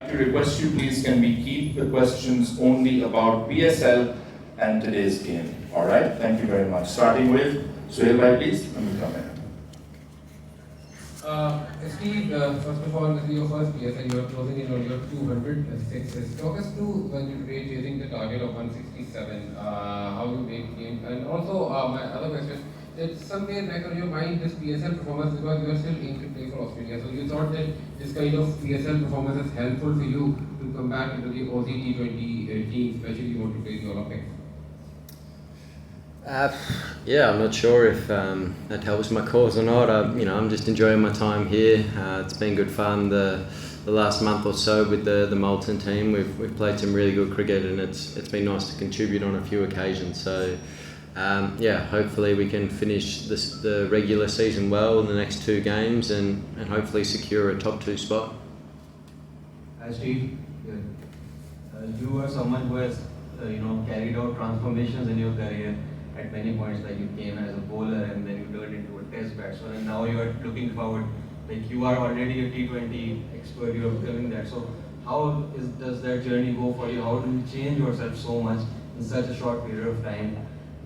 To request you, please, can we keep the questions only about PSL and today's game? All right, thank you very much. Starting with Suhail bhai, please, and we come in. Steve, first of all, this is your first PSL. You are closing in on your 206. Talk us through when you were chasing the target of 167, how you made game. And also, my other question, that somewhere back on your mind, this PSL performance, because you are still in to play for Australia. So you thought that this kind of PSL performance is helpful for you to come back into the Aussie T20 team, especially you want to play the Olympics. Yeah, I'm not sure if that helps my cause or not. I'm just enjoying my time here. It's been good fun. The last month or so with the Multan team, we've played some really good cricket, and it's been nice to contribute on a few occasions. So hopefully we can finish the regular season well in the next two games, and hopefully secure a top two spot. Steve, you are someone who has carried out transformations in your career at many points. Like you came as a bowler and then you turned into a test batsman, and now you are looking forward. Like you are already a T20 expert, you are becoming that. So how does that journey go for you? How do you change yourself so much in such a short period of time?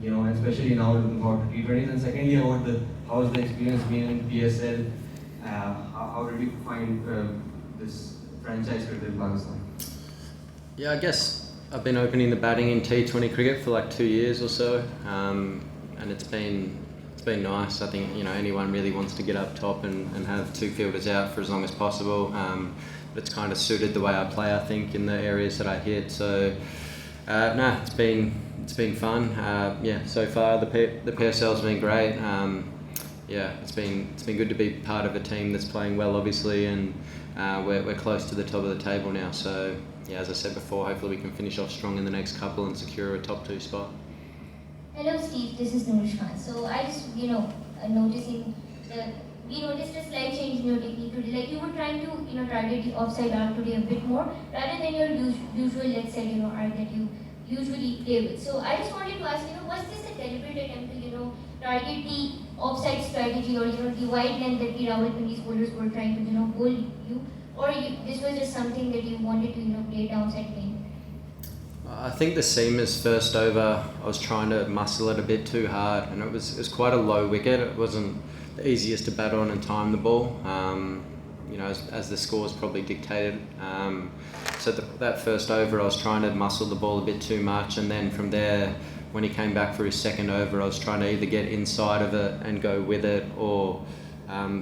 And especially now looking forward to T20s. And secondly, about how has the experience been in PSL? How did you find this franchise cricket in Pakistan? Yeah, I guess I've been opening the batting in T20 cricket for like 2 years or so, and it's been nice. I think anyone really wants to get up top and have two fielders out for as long as possible. But it's kind of suited the way I play, I think, in the areas that I hit. So it's been fun. So far the PSL's been great. It's been good to be part of a team that's playing well, obviously, and we're close to the top of the table now. So as I said before, hopefully we can finish off strong in the next couple and secure a top two spot. Hello Steve, this is Nourish Khan. So I just, noticing that we noticed a slight change in your technique today. Like you were trying to, target the offside arm today a bit more rather than your usual leg side, arm that you usually play with. So I just wanted to ask, was this a deliberate attempt to, target the offside strategy or, the wide length that the Rawalpindi's bowlers were trying to, bowl you? Or this was just something that you wanted to, play downside lane? I think the seamer's first over, I was trying to muscle it a bit too hard, and it was quite a low wicket. It wasn't the easiest to bat on and time the ball, as the scores probably dictated. So that first over, I was trying to muscle the ball a bit too much, and then from there, when he came back for his second over, I was trying to either get inside of it and go with it, or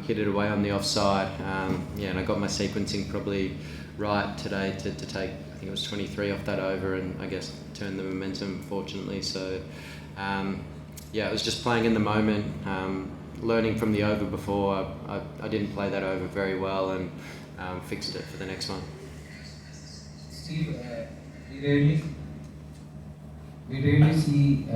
hit it away on the offside. And I got my sequencing probably right today to take, I think it was 23 off that over, and I guess turn the momentum, fortunately. So it was just playing in the moment, learning from the over before. I didn't play that over very well, and fixed it for the next one. Steve, we rarely see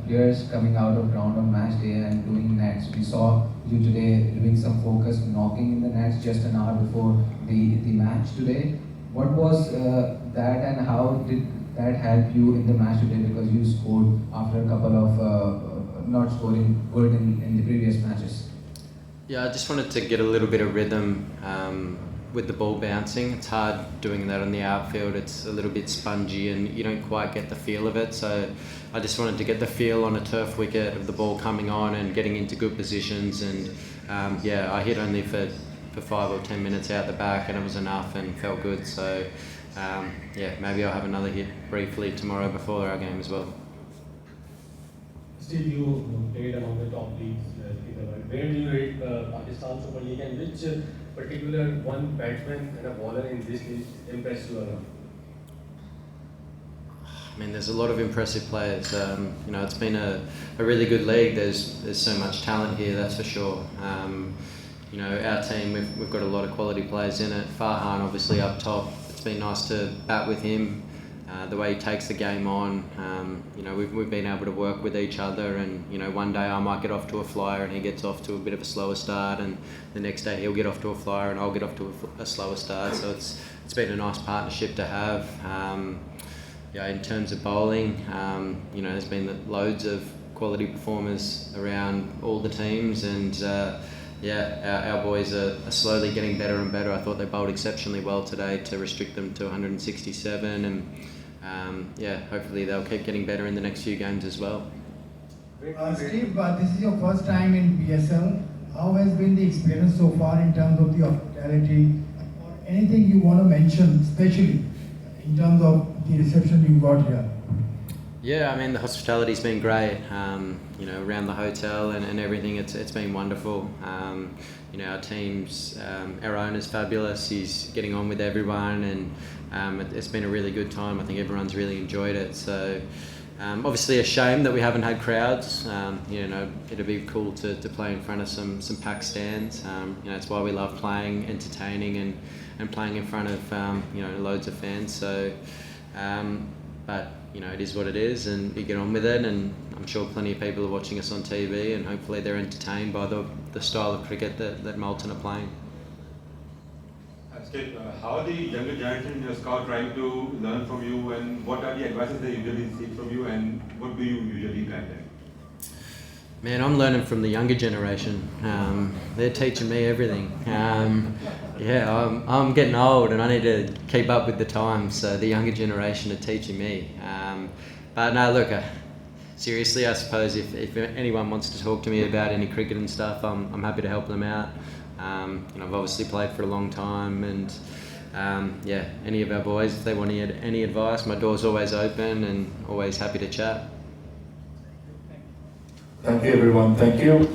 players coming out of ground on match day and doing nets. We saw you today doing some focused knocking in the nets just an hour before the match today. What was that, and how did that help you in the match today? Because you scored after a couple of not scoring good in the previous matches. Yeah, I just wanted to get a little bit of rhythm with the ball bouncing. It's hard doing that on the outfield. It's a little bit spongy and you don't quite get the feel of it. So I just wanted to get the feel on a turf wicket of the ball coming on and getting into good positions. And I hit only for 5 or 10 minutes out the back, and it was enough and felt good. So maybe I'll have another hit briefly tomorrow before our game as well. Still, you played among the top leagues in the world. Where do you rate Pakistan Super League, and which particular one batsman and a bowler in this league impressed you a lot? I mean, there's a lot of impressive players. It's been a really good league. There's so much talent here, that's for sure. Our team, we've got a lot of quality players in it. Farhan, obviously, up top. It's been nice to bat with him. The way he takes the game on, we've been able to work with each other, and one day I might get off to a flyer and he gets off to a bit of a slower start, and the next day he'll get off to a flyer and I'll get off to a slower start. So it's been a nice partnership to have. In terms of bowling, there's been loads of quality performers around all the teams, and our boys are slowly getting better and better. I thought they bowled exceptionally well today to restrict them to 167, and hopefully they'll keep getting better in the next few games as well. Steve, this is your first time in PSL. How has been the experience so far in terms of the hospitality, or anything you want to mention, especially in terms of the reception you got here? Yeah, I mean the hospitality's been great. Around the hotel and everything, it's been wonderful. Our team's, our owner's fabulous. He's getting on with everyone, and it's been a really good time. I think everyone's really enjoyed it. So obviously a shame that we haven't had crowds. It'd be cool to play in front of some packed stands. It's why we love playing, entertaining, and playing in front of loads of fans. So, but it is what it is, and you get on with it. And I'm sure plenty of people are watching us on TV, and hopefully they're entertained by the style of cricket that Multan are playing. Steve, how are the younger generation in your scout trying to learn from you, and what are the advices they usually seek from you, and what do you usually guide them? Man, I'm learning from the younger generation. They're teaching me everything. I'm getting old and I need to keep up with the times, so the younger generation are teaching me. But no, look, seriously, I suppose if anyone wants to talk to me about any cricket and stuff, I'm happy to help them out. I've obviously played for a long time, and any of our boys, if they want any advice, my door's always open and always happy to chat. Thank you, everyone. Thank you.